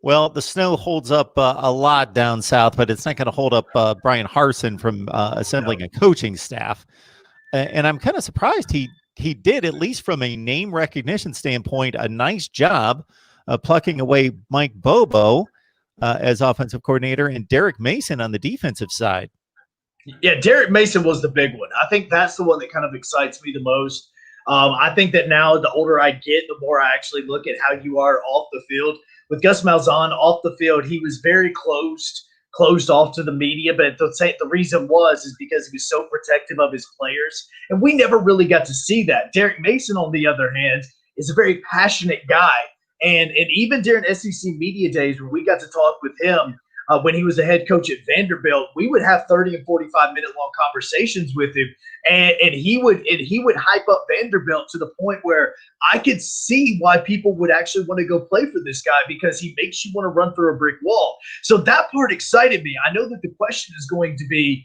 Well, the snow holds up a lot down south, but it's not going to hold up Brian Harsin from No. assembling a coaching staff. And I'm kind of surprised he did, at least from a name recognition standpoint, a nice job plucking away Mike Bobo as offensive coordinator and Derek Mason on the defensive side. Yeah, Derek Mason was the big one. I think that's the one that kind of excites me the most. I think that now the older I get, the more I actually look at how you are off the field. With Gus Malzahn off the field, he was very closed off to the media. But the reason is because he was so protective of his players, and we never really got to see that. Derek Mason, on the other hand, is a very passionate guy, and even during SEC media days when we got to talk with him. When he was the head coach at Vanderbilt, we would have 30 and 45-minute long conversations with him, and he would hype up Vanderbilt to the point where I could see why people would actually want to go play for this guy, because he makes you want to run through a brick wall. So that part excited me. I know that the question is going to be,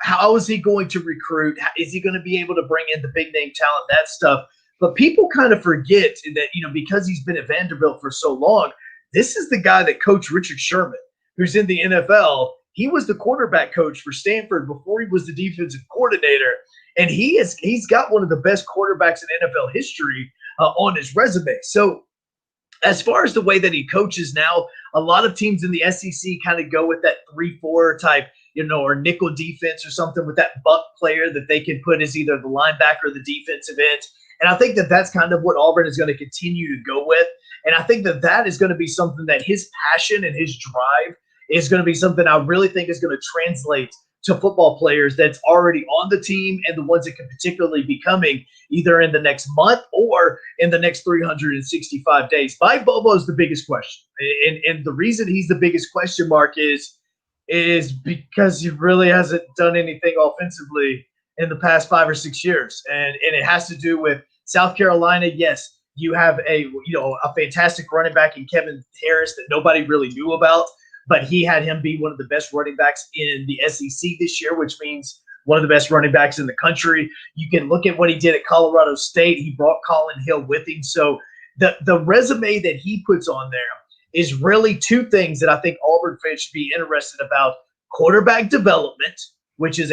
how is he going to recruit? Is he going to be able to bring in the big name talent, that stuff? But people kind of forget that, because he's been at Vanderbilt for so long, this is the guy that coached Richard Sherman, who's in the NFL. He was the quarterback coach for Stanford before he was the defensive coordinator, and he's got one of the best quarterbacks in NFL history on his resume. So as far as the way that he coaches now, a lot of teams in the SEC kind of go with that 3-4 type, or nickel defense or something, with that buck player that they can put as either the linebacker or the defensive end. And I think that that's kind of what Auburn is going to continue to go with. And I think that that is going to be something that his passion and his drive is going to be something I really think is going to translate to football players that's already on the team, and the ones that can particularly be coming either in the next month or in the next 365 days. Mike Bobo is the biggest question. And the reason he's the biggest question mark is because he really hasn't done anything offensively in the past 5 or 6 years. And it has to do with South Carolina. Yes, you have a fantastic running back in Kevin Harris that nobody really knew about, but he had him be one of the best running backs in the SEC this year, which means one of the best running backs in the country. You can look at what he did at Colorado State. He brought Colin Hill with him. So the resume that he puts on there is really two things that I think Auburn fans should be interested about: quarterback development, which is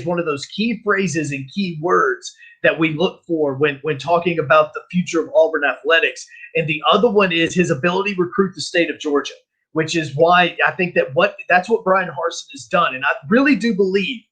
one of those key phrases and key words that we look for when talking about the future of Auburn athletics. And the other one is his ability to recruit the state of Georgia, which is why I think that's what Brian Harsin has done. And I really do believe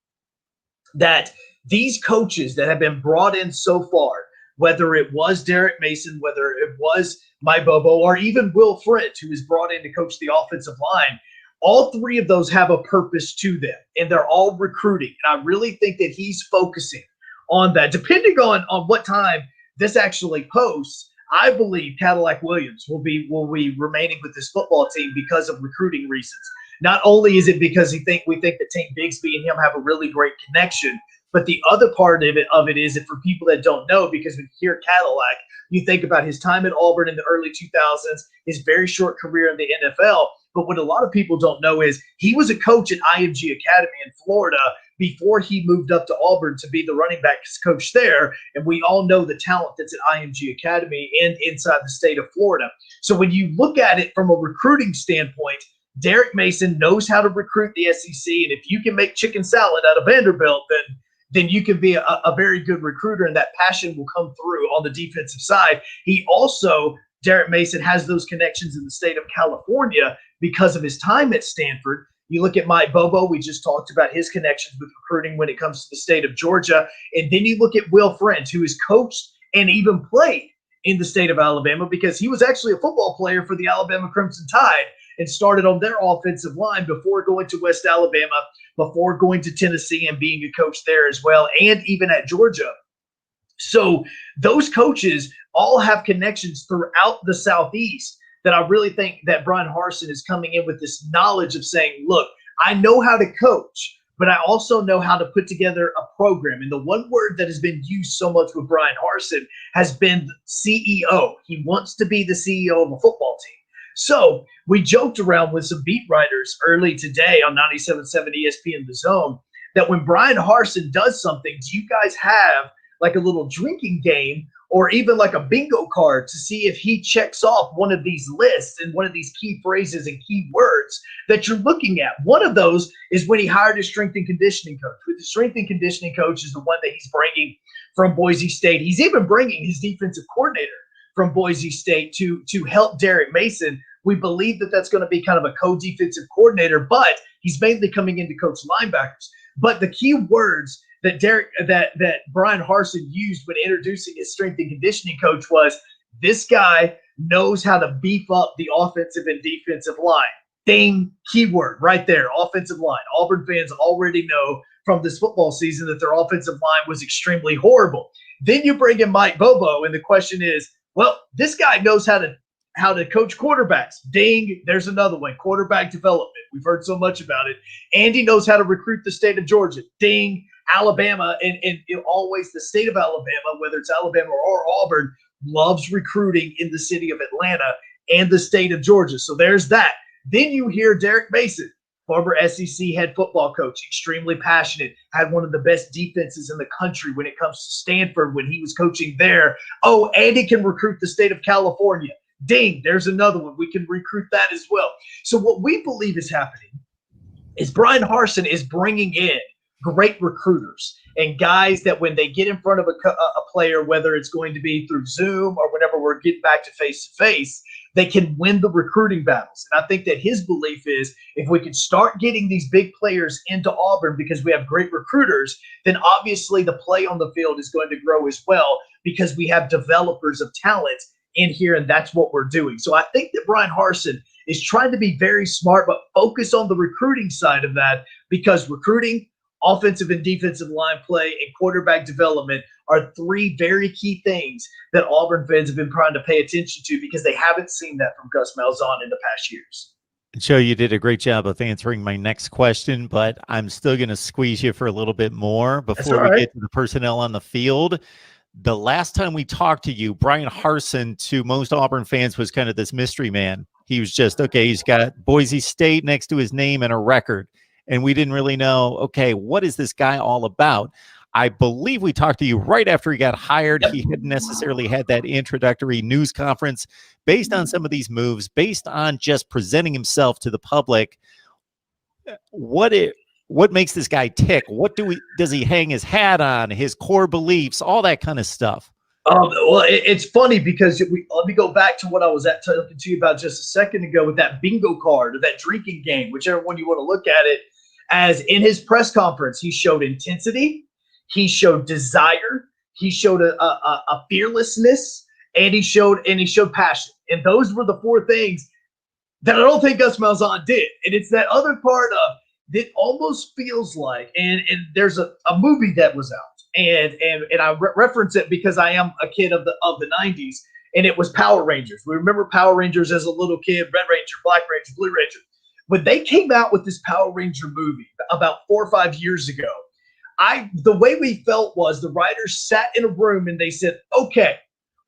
that these coaches that have been brought in so far, whether it was Derek Mason, whether it was Mike Bobo, or even Will Friend, who was brought in to coach the offensive line, all three of those have a purpose to them, and they're all recruiting. And I really think that he's focusing on that. Depending on what time this actually posts, I believe Cadillac Williams will be remaining with this football team because of recruiting reasons. Not only is it because we think that Tank Bigsby and him have a really great connection, but the other part of it is that for people that don't know, because when you hear Cadillac, you think about his time at Auburn in the early 2000s, his very short career in the NFL. But what a lot of people don't know is he was a coach at IMG Academy in Florida before he moved up to Auburn to be the running backs coach there. And we all know the talent that's at IMG Academy and inside the state of Florida. So when you look at it from a recruiting standpoint, Derek Mason knows how to recruit the SEC. And if you can make chicken salad out of Vanderbilt, then you can be a very good recruiter, and that passion will come through on the defensive side. Derek Mason has those connections in the state of California because of his time at Stanford. You look at Mike Bobo, we just talked about his connections with recruiting when it comes to the state of Georgia. And then you look at Will Friend, who has coached and even played in the state of Alabama, because he was actually a football player for the Alabama Crimson Tide and started on their offensive line before going to West Alabama, before going to Tennessee and being a coach there as well, and even at Georgia. So those coaches all have connections throughout the Southeast that I really think that Brian Harsin is coming in with this knowledge of saying, look, I know how to coach, but I also know how to put together a program. And the one word that has been used so much with Brian Harsin has been CEO. He wants to be the CEO of a football team. So we joked around with some beat writers early today on 97.7 ESPN The Zone that when Brian Harsin does something, do you guys have like a little drinking game or even like a bingo card to see if he checks off one of these lists and one of these key phrases and key words that you're looking at. One of those is when he hired his strength and conditioning coach. With the strength and conditioning coach is the one that he's bringing from Boise State. He's even bringing his defensive coordinator from Boise State to help Derek Mason. We believe that that's going to be kind of a co-defensive coordinator, but he's mainly coming in to coach linebackers. But the key words that Brian Harsin used when introducing his strength and conditioning coach was, this guy knows how to beef up the offensive and defensive line. Ding, keyword right there, offensive line. Auburn fans already know from this football season that their offensive line was extremely horrible. Then you bring in Mike Bobo, and the question is, well, this guy knows how to coach quarterbacks. Ding, there's another one, quarterback development. We've heard so much about it. And he knows how to recruit the state of Georgia. Ding, Alabama, and always the state of Alabama, whether it's Alabama or Auburn, loves recruiting in the city of Atlanta and the state of Georgia. So there's that. Then you hear Derek Mason, former SEC head football coach, extremely passionate, had one of the best defenses in the country when it comes to Stanford when he was coaching there. Oh, and he can recruit the state of California. Ding, there's another one. We can recruit that as well. So what we believe is happening is Brian Harsin is bringing in great recruiters and guys that when they get in front of a player, whether it's going to be through Zoom or whenever we're getting back to face, they can win the recruiting battles. And I think that his belief is if we can start getting these big players into Auburn because we have great recruiters, then obviously the play on the field is going to grow as well because we have developers of talent in here, and that's what we're doing. So I think that Brian Harsin is trying to be very smart, but focus on the recruiting side of that because recruiting, offensive and defensive line play, and quarterback development are three very key things that Auburn fans have been trying to pay attention to because they haven't seen that from Gus Malzahn in the past years. Joe, you did a great job of answering my next question, but I'm still going to squeeze you for a little bit more before we get to the personnel on the field. The last time we talked to you, Brian Harsin, to most Auburn fans, was kind of this mystery man. He was just, okay, he's got Boise State next to his name and a record. And we didn't really know, okay, what is this guy all about? I believe we talked to you right after he got hired. He hadn't necessarily had that introductory news conference based on some of these moves, based on just presenting himself to the public. What makes this guy tick? Does he hang his hat on, his core beliefs, all that kind of stuff? Well, it's funny because let me go back to what I was talking to you about just a second ago with that bingo card or that drinking game, whichever one you want to look at it. As in his press conference, he showed intensity, he showed desire, he showed a fearlessness, and he showed passion. And those were the four things that I don't think Gus Malzahn did. And it's that other part of it almost feels like, and there's a movie that was out, and I reference it because I am a kid of the 90s, and it was Power Rangers. We remember Power Rangers as a little kid, Red Ranger, Black Ranger, Blue Ranger. When they came out with this Power Ranger movie about 4 or 5 years ago, the way we felt was the writers sat in a room and they said, okay,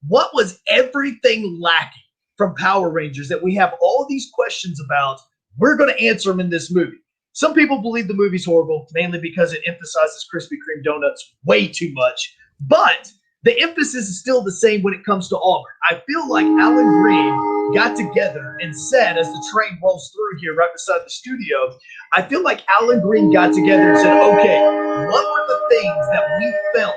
what was everything lacking from Power Rangers that we have all these questions about? We're going to answer them in this movie. Some people believe the movie's horrible, mainly because it emphasizes Krispy Kreme donuts way too much. But the emphasis is still the same when it comes to Auburn. I feel like Alan Green got together and said, as the train rolls through here right beside the studio, I feel like Alan Green got together and said, okay, what were the things that we felt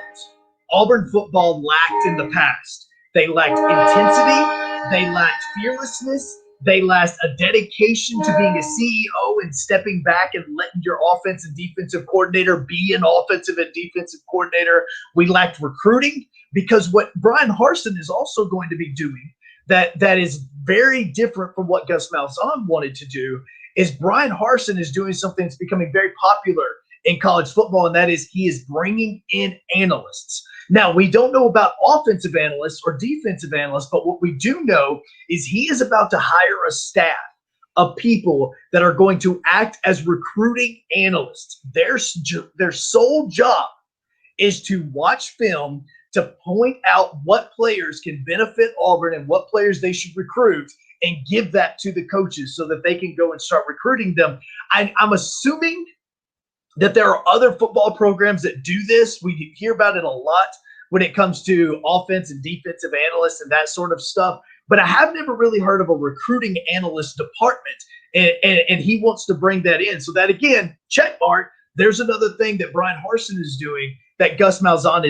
Auburn football lacked in the past? They lacked intensity, they lacked fearlessness, they lacked a dedication to being a CEO and stepping back and letting your offense and defensive coordinator be an offensive and defensive coordinator. We lacked recruiting, because what Brian Harsin is also going to be doing that is very different from what Gus Malzahn wanted to do is Brian Harsin is doing something that's becoming very popular in college football, and that is he is bringing in analysts. Now, we don't know about offensive analysts or defensive analysts, but what we do know is he is about to hire a staff of people that are going to act as recruiting analysts. Their sole job is to watch film to point out what players can benefit Auburn and what players they should recruit and give that to the coaches so that they can go and start recruiting them. I'm assuming that there are other football programs that do this. We hear about it a lot, when it comes to offense and defensive analysts and that sort of stuff. But I have never really heard of a recruiting analyst department, and he wants to bring that in. So that, again, check mark. There's another thing that Brian Harsin is doing that Gus Malzahn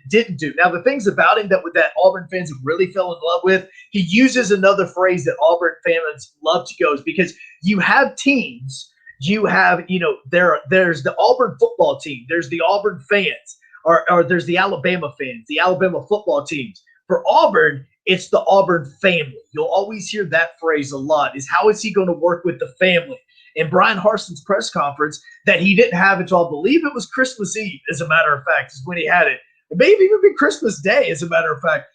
didn't do. Now, the things about him that Auburn fans have really fell in love with, he uses another phrase that Auburn fans love to go, is because you have teams, you have, there's the Auburn football team, there's the Auburn fans, or there's the Alabama fans, the Alabama football teams. For Auburn, it's the Auburn family. You'll always hear that phrase a lot, is how is he going to work with the family? And Brian Harsin's press conference that he didn't have until, I believe it was Christmas Eve, as a matter of fact, is when he had it. It may have even been Christmas Day, as a matter of fact.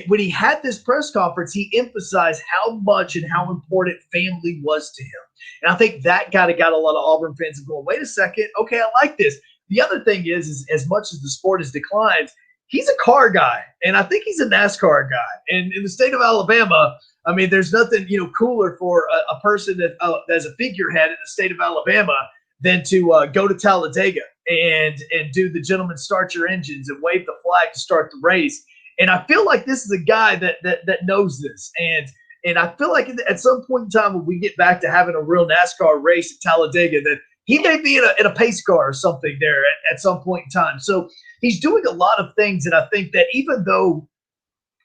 When he had this press conference, he emphasized how much and how important family was to him. And I think that got a lot of Auburn fans going, wait a second, okay, I like this. The other thing is as much as the sport has declined, he's a car guy, and I think he's a NASCAR guy. And in the state of Alabama, I mean, there's nothing cooler for a person that as a figurehead in the state of Alabama than to go to Talladega and do the gentleman start your engines and wave the flag to start the race. And I feel like this is a guy that knows this. And I feel like at some point in time when we get back to having a real NASCAR race at Talladega, that he may be in a pace car or something there at some point in time. So he's doing a lot of things, and I think that even though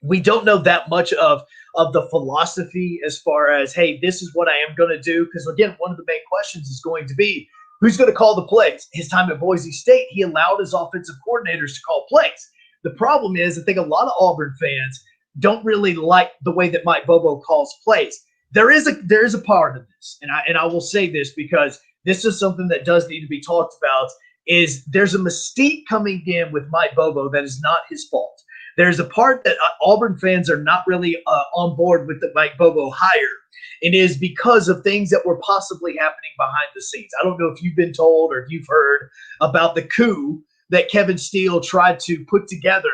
we don't know that much of the philosophy as far as, hey, this is what I am going to do, because, again, one of the main questions is going to be who's going to call the plays. His time at Boise State, he allowed his offensive coordinators to call plays. The problem is I think a lot of Auburn fans don't really like the way that Mike Bobo calls plays. There is a part of this, and I will say this because this is something that does need to be talked about, is there's a mystique coming in with Mike Bobo that is not his fault. There's a part that Auburn fans are not really on board with the Mike Bobo hire. It is because of things that were possibly happening behind the scenes. I don't know if you've been told or if you've heard about the coup that Kevin Steele tried to put together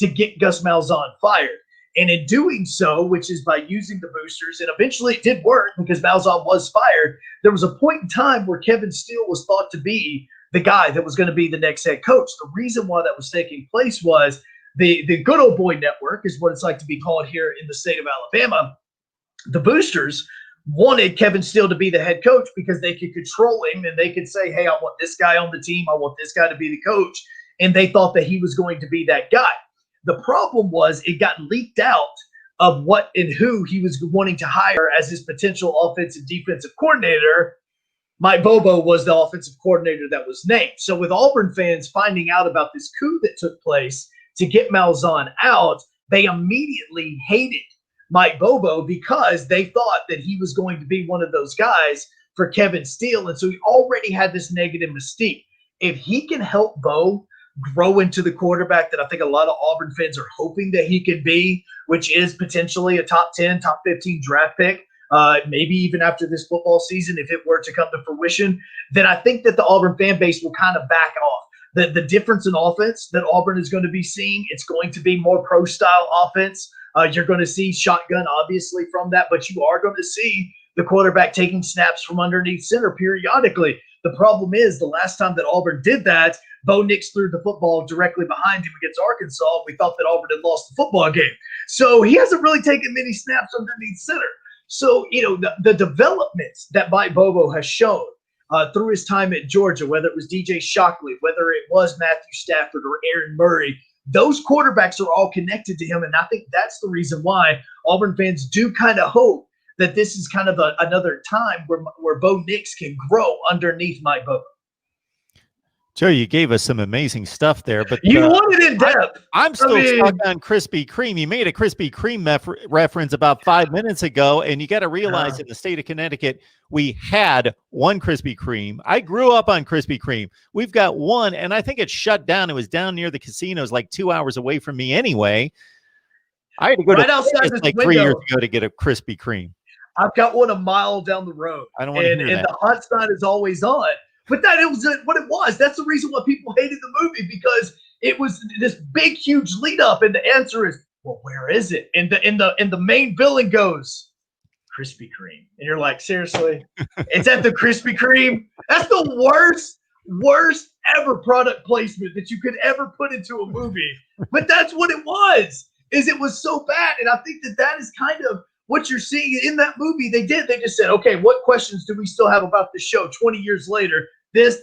to get Gus Malzahn fired. And in doing so, which is by using the boosters, and eventually it did work because Malzahn was fired, there was a point in time where Kevin Steele was thought to be the guy that was going to be the next head coach. The reason why that was taking place was the good old boy network, is what it's like to be called here in the state of Alabama. The boosters wanted Kevin Steele to be the head coach because they could control him and they could say, hey, I want this guy on the team. I want this guy to be the coach. And they thought that he was going to be that guy. The problem was it got leaked out of what and who he was wanting to hire as his potential offensive defensive coordinator. Mike Bobo was the offensive coordinator that was named. So with Auburn fans finding out about this coup that took place to get Malzahn out, they immediately hated Mike Bobo because they thought that he was going to be one of those guys for Kevin Steele. And so he already had this negative mystique. If he can help Bo grow into the quarterback that I think a lot of Auburn fans are hoping that he could be, which is potentially a top 10, top 15 draft pick, maybe even after this football season, if it were to come to fruition, then I think that the Auburn fan base will kind of back off. The difference in offense that Auburn is going to be seeing, it's going to be more pro-style offense. You're going to see shotgun, obviously, from that, but you are going to see the quarterback taking snaps from underneath center periodically. The problem is the last time that Auburn did that, Bo Nix threw the football directly behind him against Arkansas. We thought that Auburn had lost the football game. So he hasn't really taken many snaps underneath center. So, the developments that Mike Bobo has shown through his time at Georgia, whether it was DJ Shockley, whether it was Matthew Stafford or Aaron Murray, those quarterbacks are all connected to him. And I think that's the reason why Auburn fans do kind of hope that this is kind of another time where Bo Nix can grow underneath Mike Bobo. Joe, you gave us some amazing stuff there, but you wanted in depth. I'm still stuck on Krispy Kreme. You made a Krispy Kreme reference about 5 minutes ago, and you got to realize in the state of Connecticut, we had one Krispy Kreme. I grew up on Krispy Kreme. We've got one, and I think it shut down. It was down near the casinos, like 2 hours away from me anyway. I had to go right to outside like 3 years ago to get a Krispy Kreme. I've got one a mile down the road. I don't want to hear that. And the hot sign is always on. But that it was what it was. That's the reason why people hated the movie, because it was this big, huge lead up, and the answer is, well, where is it? And the main villain goes, Krispy Kreme, and you're like, seriously, it's at the Krispy Kreme. That's the worst ever product placement that you could ever put into a movie. But that's what it was, is it was so bad. And I think that is kind of what you're seeing in that movie. They just said, okay, what questions do we still have about the show 20 years later? This.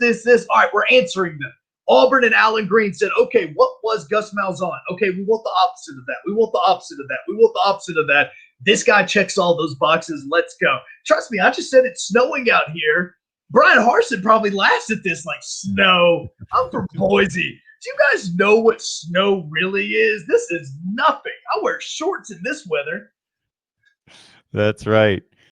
All right, we're answering them. Auburn and Alan Green said, okay, what was Gus Malzahn? Okay, we want the opposite of that. We want the opposite of that. We want the opposite of that. This guy checks all those boxes. Let's go. Trust me, I just said it's snowing out here. Brian Harsin probably laughs at this like, snow. I'm from Boise. Do you guys know what snow really is? This is nothing. I wear shorts in this weather. That's right.